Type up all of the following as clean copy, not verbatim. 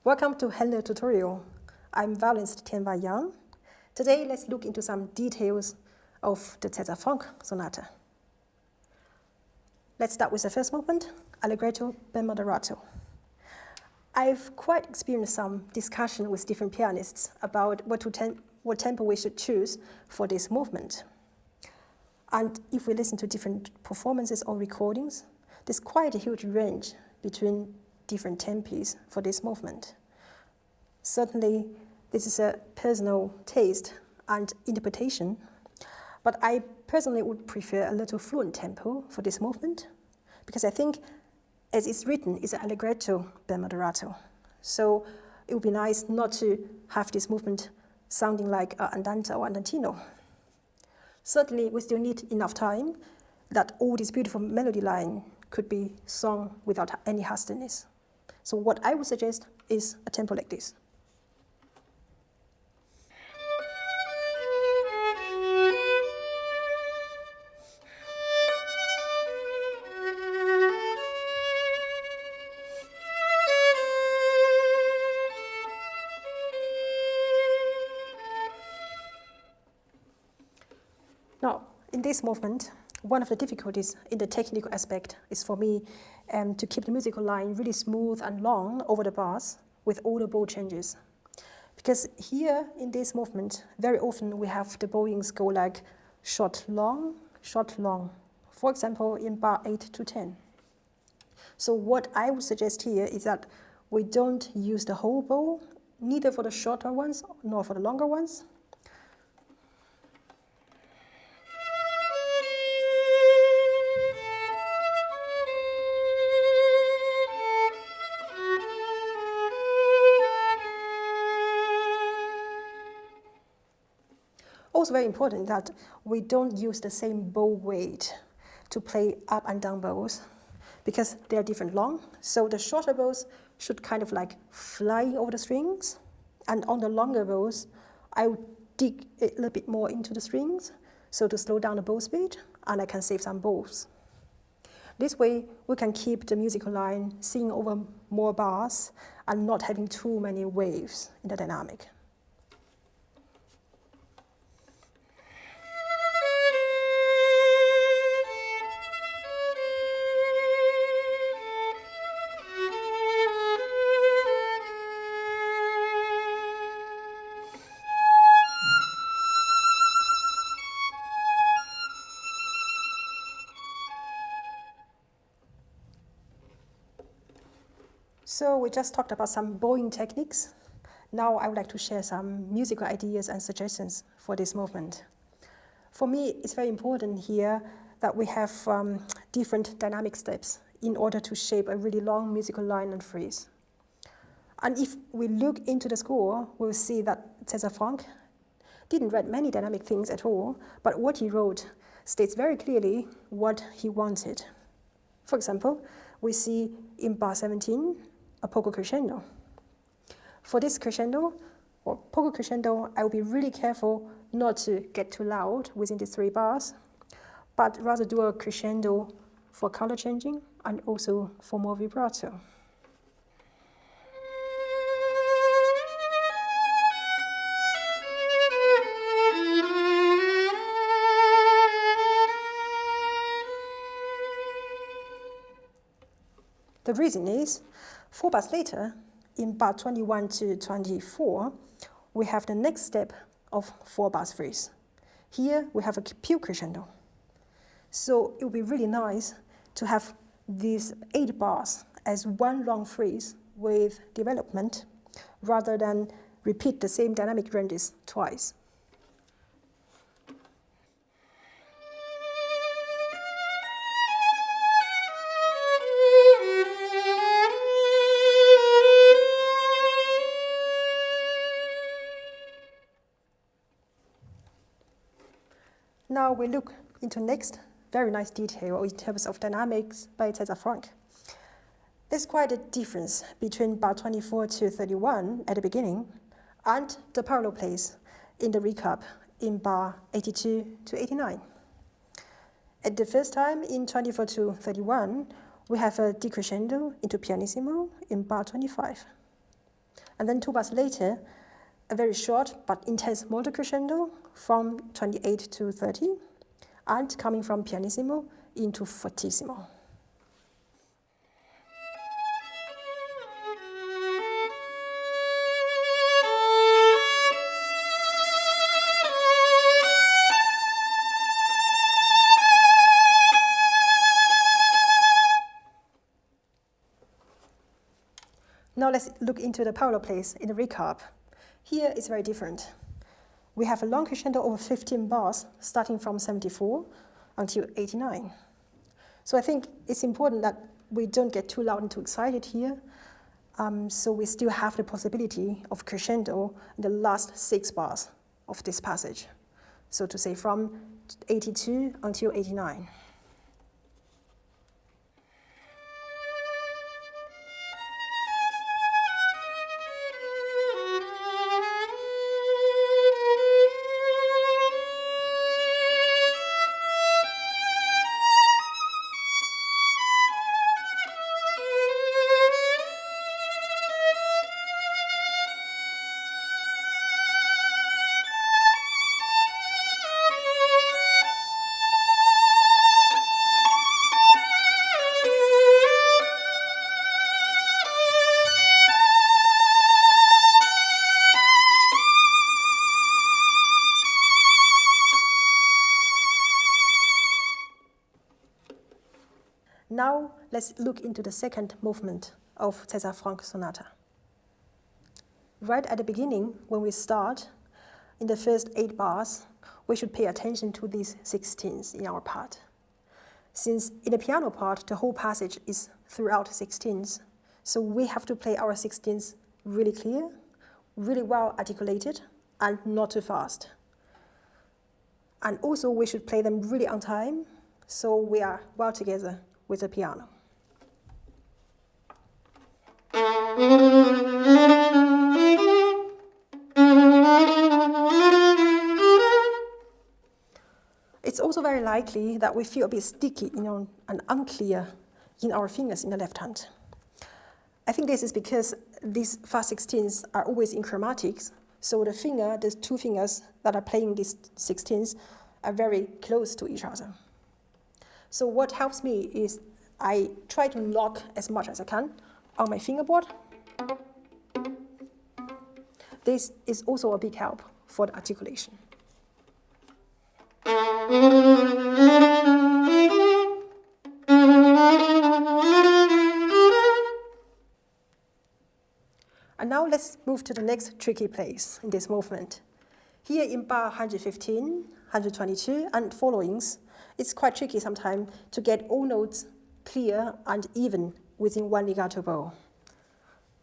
Welcome to Hello Tutorial. I'm violinist Tianwa Yang. Today, let's look into some details of the César Franck Sonata. Let's start with the first movement, Allegretto per moderato. I've quite experienced some discussion with different pianists about what tempo we should choose for this movement. And if we listen to different performances or recordings, there's quite a huge range between different tempis for this movement. Certainly, this is a personal taste and interpretation, but I personally would prefer a little fluent tempo for this movement, because I think, as it's written, it's an allegretto per moderato. So it would be nice not to have this movement sounding like an andante or andantino. Certainly, we still need enough time that all this beautiful melody line could be sung without any hastiness. So what I would suggest is a tempo like this. Now, in this movement, one of the difficulties in the technical aspect is for me to keep the musical line really smooth and long over the bars with all the bow changes. Because here in this movement, very often we have the bowings go like short, long, short, long. For example, in bar 8 to 10. So what I would suggest here is that we don't use the whole bow, neither for the shorter ones nor for the longer ones. Also very important that we don't use the same bow weight to play up and down bows, because they are different long. So the shorter bows should kind of like fly over the strings, and on the longer bows, I would dig a little bit more into the strings, so to slow down the bow speed, and I can save some bows. This way, we can keep the musical line singing over more bars and not having too many waves in the dynamic. So we just talked about some bowing techniques. Now I would like to share some musical ideas and suggestions for this movement. For me, it's very important here that we have different dynamic steps in order to shape a really long musical line and phrase. And if we look into the score, we'll see that César Franck didn't write many dynamic things at all, but what he wrote states very clearly what he wanted. For example, we see in bar 17, a poco crescendo. For this crescendo, or poco crescendo, I will be really careful not to get too loud within these 3 bars, but rather do a crescendo for color changing and also for more vibrato. The reason is, 4 bars later, in bar 21 to 24, we have the next step of 4 bars phrase. Here we have a pure crescendo. So it would be really nice to have these 8 bars as one long phrase with development, rather than repeat the same dynamic ranges twice. Now we look into next very nice detail in terms of dynamics by César Franck. There's quite a difference between bar 24 to 31 at the beginning and the parallel place in the recap in bar 82 to 89. At the first time in 24 to 31, we have a decrescendo into pianissimo in bar 25. And then 2 bars later, a very short but intense molto crescendo from 28 to 30, and coming from pianissimo into fortissimo. Now let's look into the parallel place in the recap. Here it's very different. We have a long crescendo over 15 bars, starting from 74 until 89. So I think it's important that we don't get too loud and too excited here. So we still have the possibility of crescendo in the last 6 bars of this passage. So to say from 82 until 89. Now let's look into the second movement of César Franck Sonata. Right at the beginning, when we start, in the first 8 bars, we should pay attention to these 16ths in our part. Since in the piano part, the whole passage is throughout 16ths, so we have to play our 16ths really clear, really well articulated, and not too fast. And also we should play them really on time, so we are well together with the piano. It's also very likely that we feel a bit sticky, and unclear in our fingers in the left hand. I think this is because these fast 16ths are always in chromatics, so the 2 fingers that are playing these 16ths are very close to each other. So what helps me is I try to lock as much as I can on my fingerboard. This is also a big help for the articulation. And now let's move to the next tricky place in this movement. Here in bar 115, 122, and followings, it's quite tricky sometimes to get all notes clear and even within one legato bow.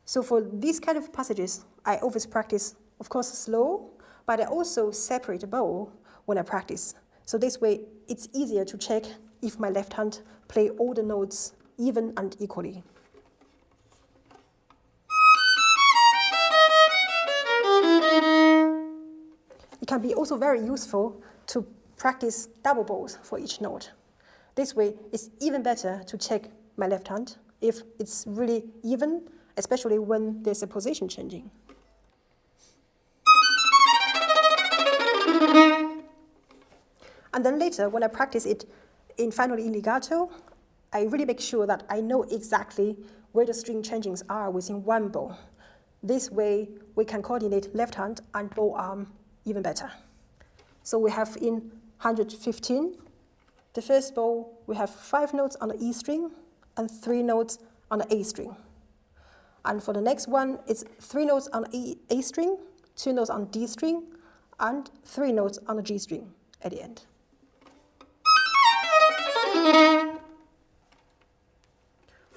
So for these kind of passages, I always practice, of course, slow, but I also separate the bow when I practice. So this way, it's easier to check if my left hand play all the notes even and equally. It can be also very useful to practice double bows for each note. This way, it's even better to check my left hand if it's really even, especially when there's a position changing. And then later, when I practice it finally in legato, I really make sure that I know exactly where the string changings are within one bow. This way, we can coordinate left hand and bow arm even better. So we have in 115, the first bow, we have 5 notes on the E string and 3 notes on the A string. And for the next one, it's 3 notes on the A string, 2 notes on D string, and 3 notes on the G string at the end.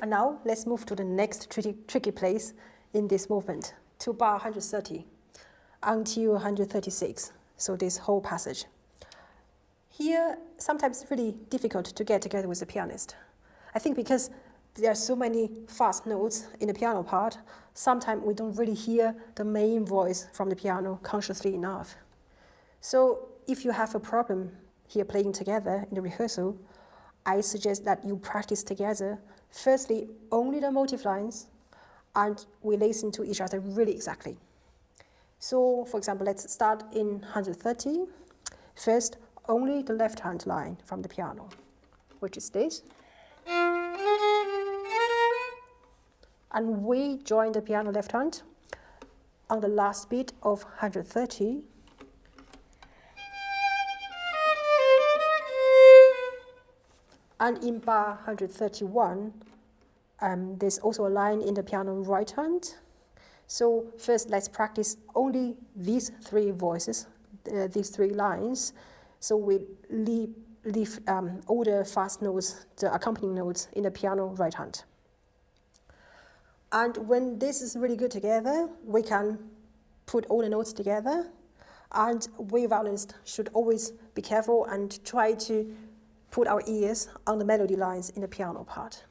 And now let's move to the next tricky place in this movement, to bar 130 until 136, so this whole passage. Here, sometimes it's really difficult to get together with the pianist. I think because there are so many fast notes in the piano part, sometimes we don't really hear the main voice from the piano consciously enough. So if you have a problem here playing together in the rehearsal, I suggest that you practice together, firstly, only the motive lines, and we listen to each other really exactly. So, for example, let's start in 130. First, only the left-hand line from the piano, which is this. And we join the piano left hand on the last beat of 130. And in bar 131, there's also a line in the piano right hand. So first, let's practice only these three voices, these three lines. So we leave all the fast notes, the accompanying notes in the piano right hand. And when this is really good together, we can put all the notes together. And we violinists should always be careful and try to put our ears on the melody lines in the piano part.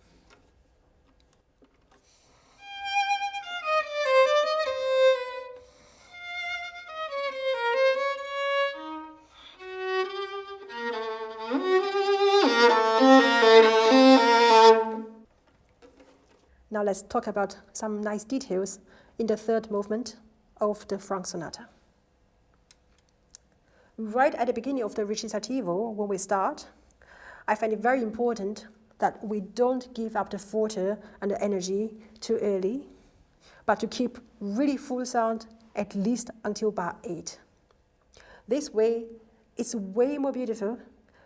Now let's talk about some nice details in the third movement of the Franck Sonata. Right at the beginning of the recitativo, when we start, I find it very important that we don't give up the forte and the energy too early, but to keep really full sound at least until bar 8. This way, it's way more beautiful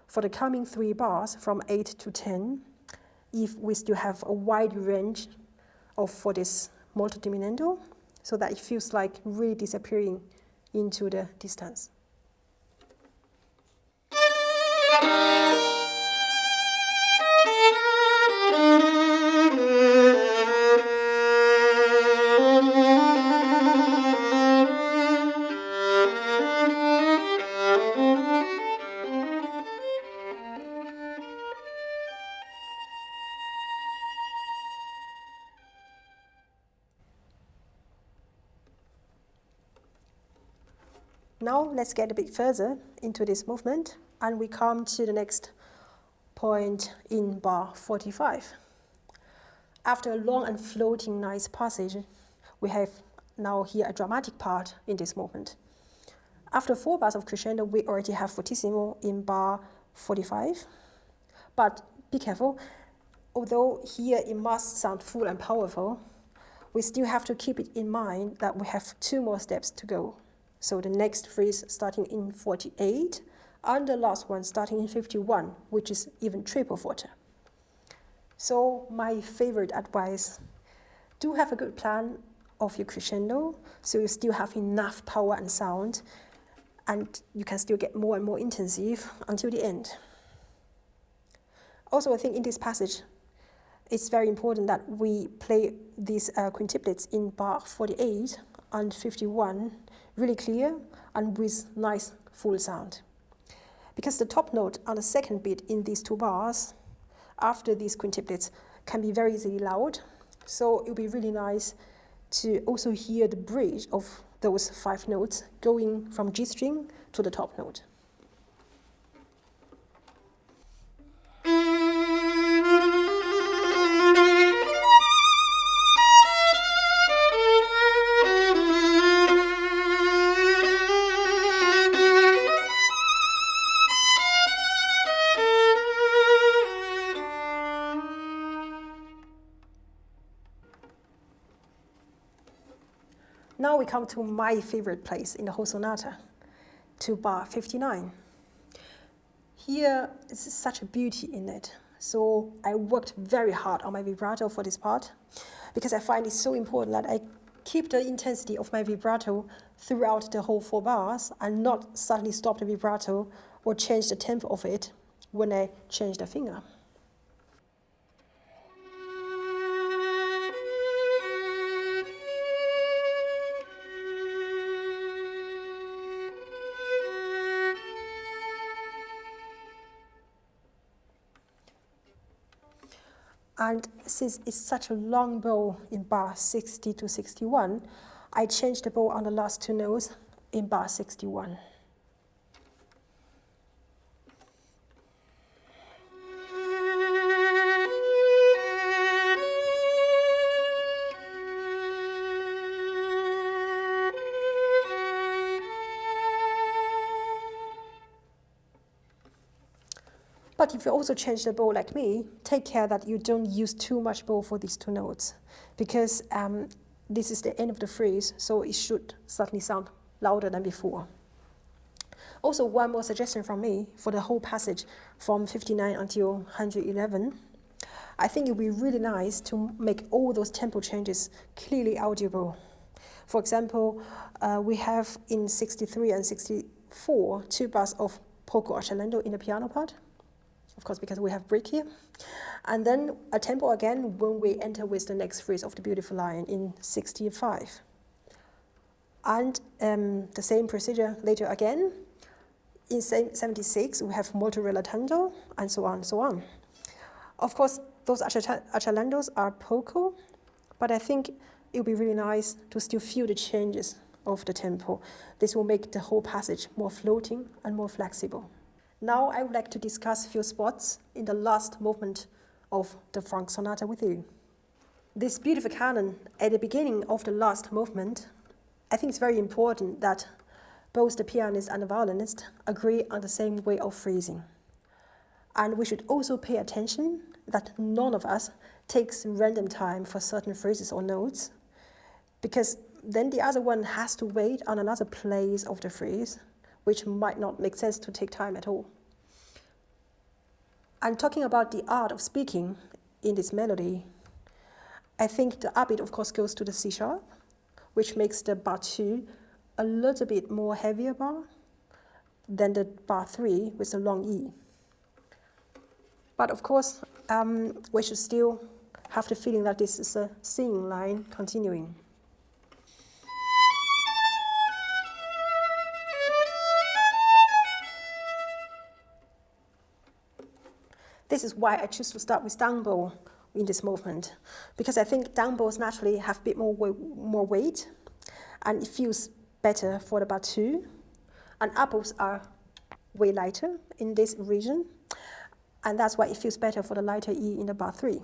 for the coming 3 bars from 8 to 10 if we still have a wide range for this molto diminuendo, so that it feels like really disappearing into the distance. Now let's get a bit further into this movement, and we come to the next point in bar 45. After a long and floating nice passage, we have now here a dramatic part in this movement. After 4 bars of crescendo, we already have fortissimo in bar 45. But be careful, although here it must sound full and powerful, we still have to keep it in mind that we have 2 more steps to go. So the next phrase starting in 48, and the last one starting in 51, which is even triple forte. So my favorite advice, do have a good plan of your crescendo, so you still have enough power and sound, and you can still get more and more intensive until the end. Also, I think in this passage, it's very important that we play these quintuplets in bar 48 and 51 really clear and with nice full sound. Because the top note on the second beat in these 2 bars, after these quintuplets, can be very easily loud. So it would be really nice to also hear the bridge of those 5 notes going from G string to the top note. Now we come to my favorite place in the whole sonata, to bar 59. Here is such a beauty in it. So I worked very hard on my vibrato for this part, because I find it so important that I keep the intensity of my vibrato throughout the whole 4 bars and not suddenly stop the vibrato or change the tempo of it when I change the finger. And since it's such a long bow in bar 60 to 61, I changed the bow on the last 2 notes in bar 61. But if you also change the bow like me, take care that you don't use too much bow for these two notes, because this is the end of the phrase, so it should suddenly sound louder than before. Also, one more suggestion from me for the whole passage from 59 until 111. I think it would be really nice to make all those tempo changes clearly audible. For example, we have in 63 and 64 two bars of poco accellendo in the piano part, of course, because we have break here. And then a tempo again when we enter with the next phrase of the beautiful line in 65. And the same procedure later again. In 76, we have molto relatando, and so on, so on. Of course, those accellendos are poco, but I think it would be really nice to still feel the changes of the tempo. This will make the whole passage more floating and more flexible. Now I would like to discuss a few spots in the last movement of the Franck Sonata with you. This beautiful canon at the beginning of the last movement, I think it's very important that both the pianist and the violinist agree on the same way of phrasing. And we should also pay attention that none of us takes random time for certain phrases or notes, because then the other one has to wait on another place of the phrase, which might not make sense to take time at all. And talking about the art of speaking in this melody, I think the upbeat, of course, goes to the C sharp, which makes the bar 2 a little bit more heavier bar than the bar 3 with the long E. But of course, we should still have the feeling that this is a singing line continuing. This is why I choose to start with down bow in this movement, because I think down bows naturally have a bit more weight, and it feels better for the bar 2, and up bows are way lighter in this region, and that's why it feels better for the lighter E in the bar 3.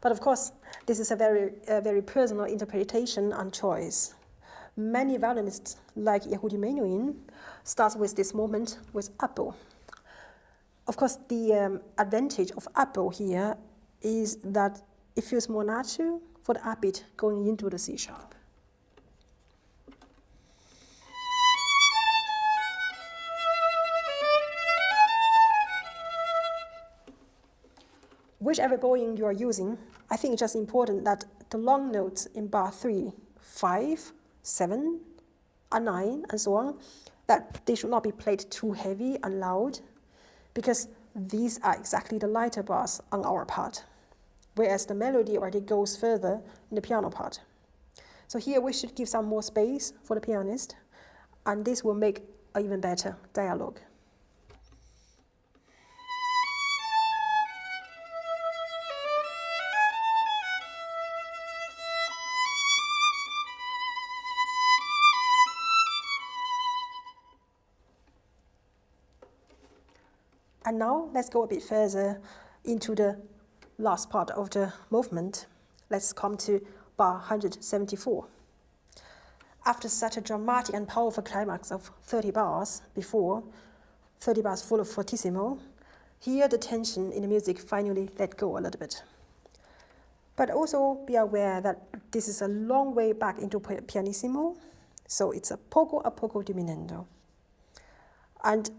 But of course, this is a very personal interpretation and choice. Many violinists, like Yehudi Menuhin, start with this movement with up bow. Of course, the advantage of up bow here is that it feels more natural for the upbeat going into the C sharp. Whichever bowing you are using, I think it's just important that the long notes in bar 3, 5, 7, and 9, and so on, that they should not be played too heavy and loud, because these are exactly the lighter bars on our part, whereas the melody already goes further in the piano part. So here we should give some more space for the pianist, and this will make an even better dialogue. And now let's go a bit further into the last part of the movement. Let's come to bar 174. After such a dramatic and powerful climax of 30 bars before, 30 bars full of fortissimo, here the tension in the music finally let go a little bit. But also be aware that this is a long way back into pianissimo, so it's a poco diminuendo. And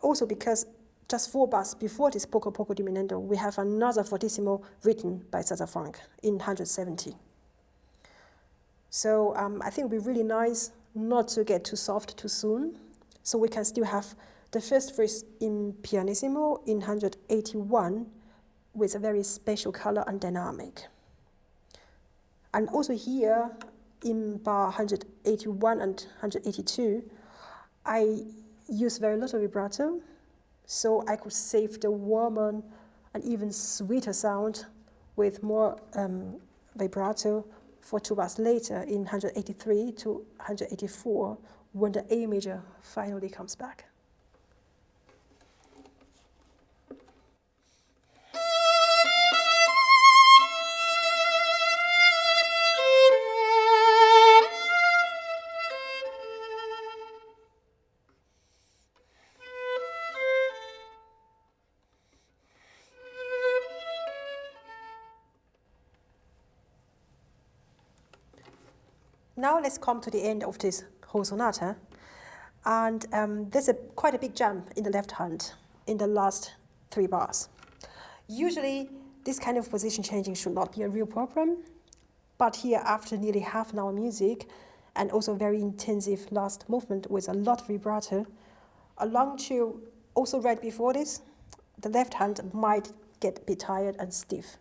also because just 4 bars before this poco diminuendo, we have another fortissimo written by César Franck in 170. So I think it would be really nice not to get too soft too soon, so we can still have the first phrase in pianissimo in 181 with a very special color and dynamic. And also here in bar 181 and 182, I use very little vibrato, so I could save the warmer and even sweeter sound with more vibrato for 2 bars later in 183 to 184 when the A major finally comes back. Now let's come to the end of this whole sonata. And there's quite a big jump in the left hand in the last 3 bars. Usually, this kind of position changing should not be a real problem. But here, after nearly half an hour music, and also very intensive last movement with a lot of vibrato, along to also right before this, the left hand might get a bit tired and stiff.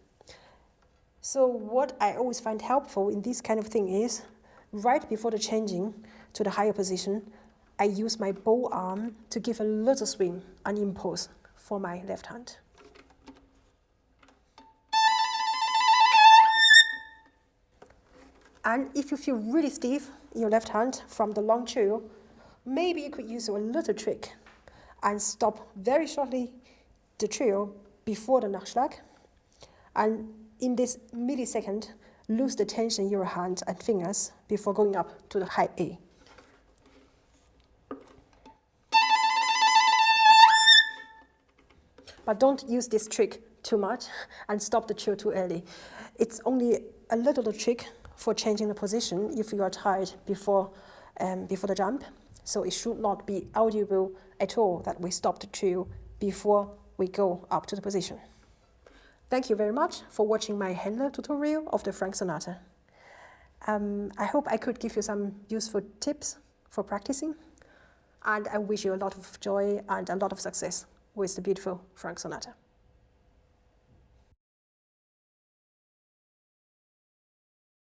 So what I always find helpful in this kind of thing is, right before the changing to the higher position, I use my bow arm to give a little swing, an impulse for my left hand. And if you feel really stiff in your left hand from the long trio, maybe you could use a little trick and stop very shortly the trio before the Nachschlag. And in this millisecond, lose the tension in your hand and fingers before going up to the high A. But don't use this trick too much and stop the trio too early. It's only a little trick for changing the position if you are tired before the jump. So it should not be audible at all that we stop the trio before we go up to the position. Thank you very much for watching my Händler tutorial of the Franck Sonata. I hope I could give you some useful tips for practicing, and I wish you a lot of joy and a lot of success with the beautiful Franck Sonata.